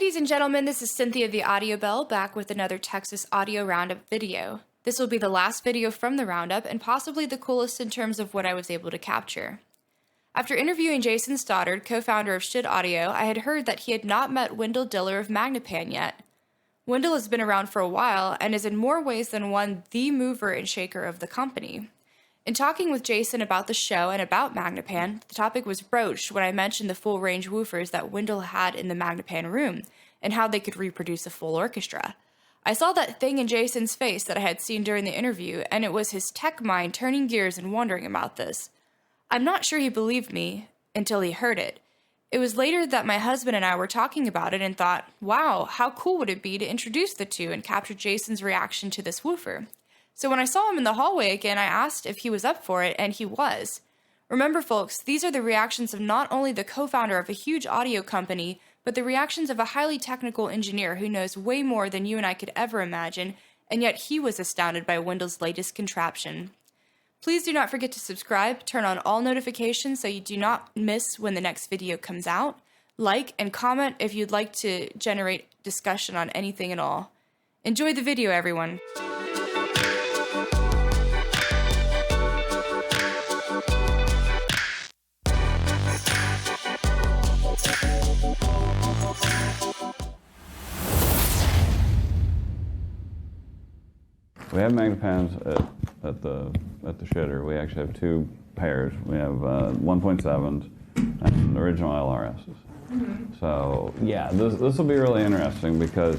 Ladies and gentlemen, this is Cynthia the Audio Bell back with another Texas Audio Roundup video. This will be the last video from the Roundup and possibly the coolest in terms of what I was able to capture. After interviewing Jason Stoddard, co-founder of Schiit Audio, I had heard that he had not met Wendell of Magnepan yet. Wendell has been around for a while and is in more ways than one the mover and shaker of the company. In talking with Jason about the show and about Magnepan, the topic was broached when I mentioned the full-range woofers that Wendell had in the Magnepan room and how they could reproduce a full orchestra. I saw that thing in Jason's face that I had seen during the interview, and it was his tech mind turning gears and wondering about this. I'm not sure he believed me until he heard it. It was later that my husband and I were talking about it and thought, wow, how cool would it be to introduce the two and capture Jason's reaction to this woofer? So when I saw him in the hallway again, I asked if he was up for it, and he was. Remember, folks, these are the reactions of not only the co-founder of a huge audio company, but the reactions of a highly technical engineer who knows way more than you and I could ever imagine, and yet he was astounded by Wendell's latest contraption. Please do not forget to subscribe, turn on all notifications so you do not miss when the next video comes out, like and comment if you'd like to generate discussion on anything at all. Enjoy the video, everyone. We have Magnepans at the shitter. We actually have two pairs. We have 1.7s and the original LRSs. Mm-hmm. So yeah, this will be really interesting because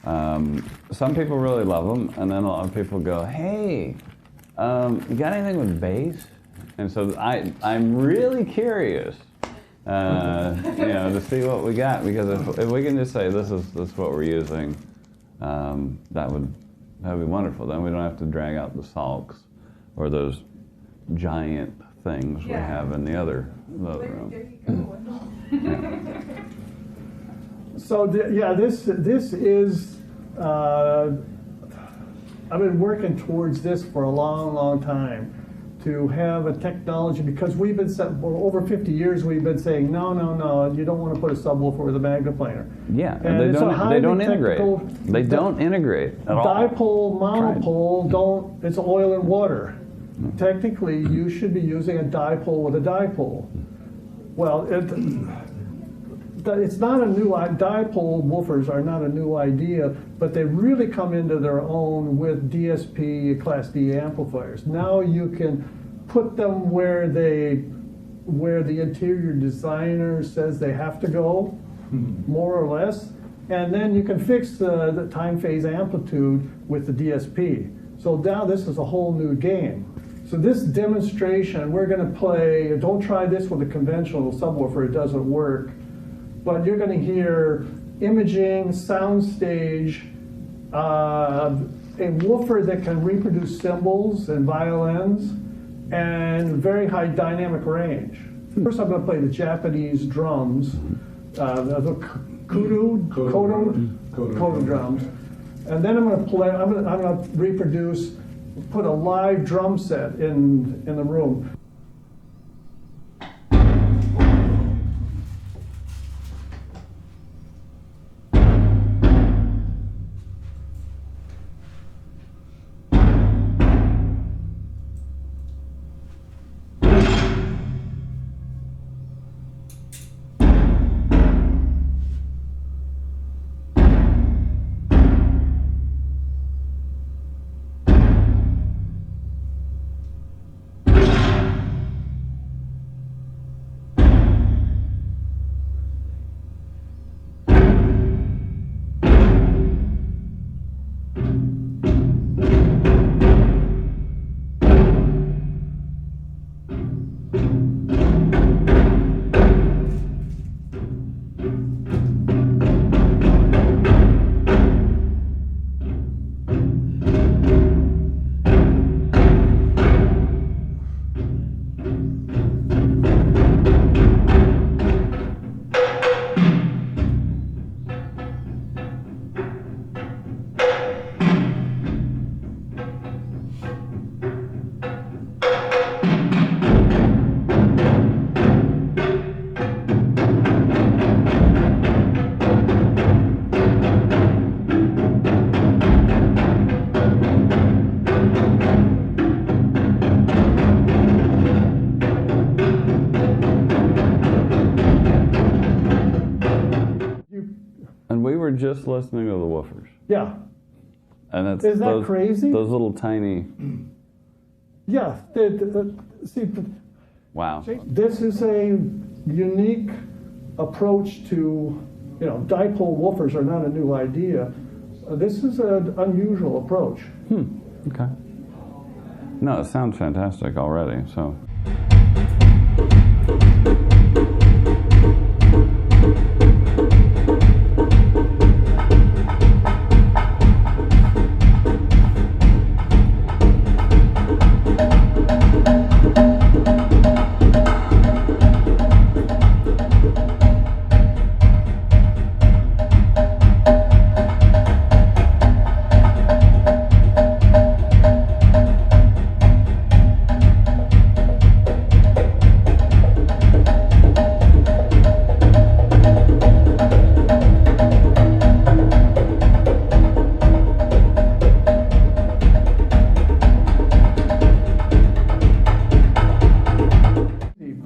some people really love them, and then a lot of people go, "Hey, you got anything with bass?" And so I'm really curious, to see what we got, because if we can just say this is what we're using, that would be wonderful. Then we don't have to drag out the sulks or those giant things we have in the other room. So this is. I've been working towards this for a long time, to have a technology, because we've been for over 50 years we've been saying no, you don't want to put a subwoofer with a magneplaner. Yeah, and they don't integrate. They don't integrate at all. Dipole, monopole don't. It's oil and water. Technically, you should be using a dipole with a dipole. Well, it's not a new dipole woofers are not a new idea, but they really come into their own with DSP Class D amplifiers. Now you can put them where the interior designer says they have to go, more or less, and then you can fix the time phase amplitude with the DSP. So now this is a whole new game. So this demonstration, we're going to play. Don't try this with a conventional subwoofer; it doesn't work. But you're going to hear imaging, soundstage, a woofer that can reproduce cymbals and violins, and very high dynamic range. First, I'm going to play the Japanese drums, the kodo drums, and then I'm going to reproduce, put a live drum set in the room. And we were just listening to the woofers. Yeah. And it's Isn't that those, crazy? Those little tiny, Yeah. See, wow. this is a unique approach to, dipole woofers are not a new idea. This is an unusual approach. Okay. No, it sounds fantastic already, so.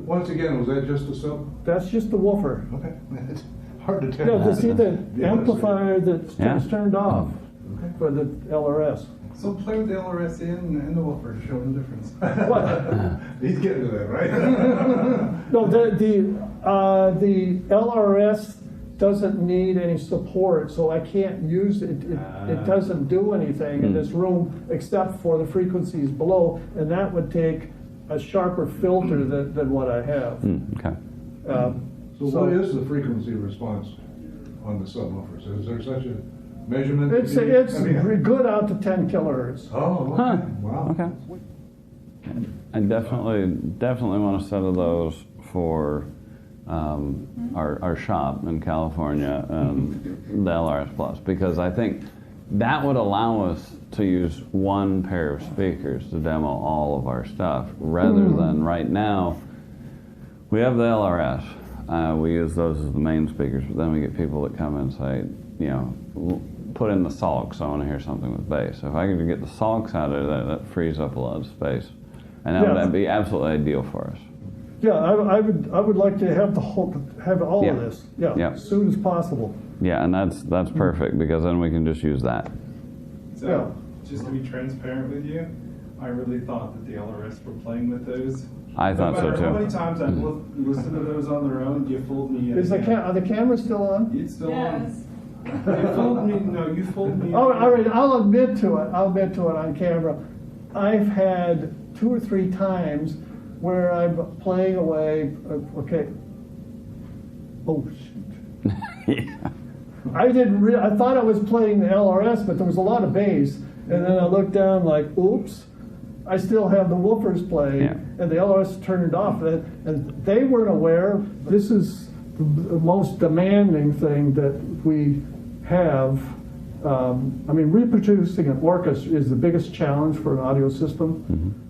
Once again, was that just a sub? That's just the woofer. Okay, it's hard to tell. Yeah, to see the Yeah, amplifier that's Yeah. turned off Okay. for the LRS. So play with the LRS in and the woofer to show the difference. What? He's getting to that, right? No, the LRS doesn't need any support, so I can't use it. It doesn't do anything in this room except for the frequencies below, and that would take a sharper filter than what I have. Okay. So what is the frequency response on the subwoofers? Is there such a measurement? It's good out to 10 kilohertz. Oh, okay. Huh. Wow. Okay. I definitely want a set of those for our shop in California, the LRS Plus, because I think that would allow us to use one pair of speakers to demo all of our stuff, rather than right now, we have the LRS. We use those as the main speakers, but then we get people that come and say, put in the SALX, I want to hear something with bass. So if I could get the SALX out of that frees up a lot of space. And that would be absolutely ideal for us. Yeah, I would like to have all Yeah. of this. Yeah. As soon as possible. Yeah, and that's perfect, because then we can just use that. So, just to be transparent with you, I really thought that the LRS were playing with those. I thought so No matter how many too. times I've listened to those on their own, you fooled me. Are the cameras still on? It's still on. You fooled me. No, you fooled me. Oh, all right, I'll admit to it on camera. I've had 2 or 3 times where I'm playing away, okay. Oh, shoot. Yeah. I thought I was playing the LRS, but there was a lot of bass. And then I looked down like, oops, I still have the woofers playing. Yeah. And the LRS turned it off. And they weren't aware. This is the most demanding thing that we have. Reproducing an orchestra is the biggest challenge for an audio system.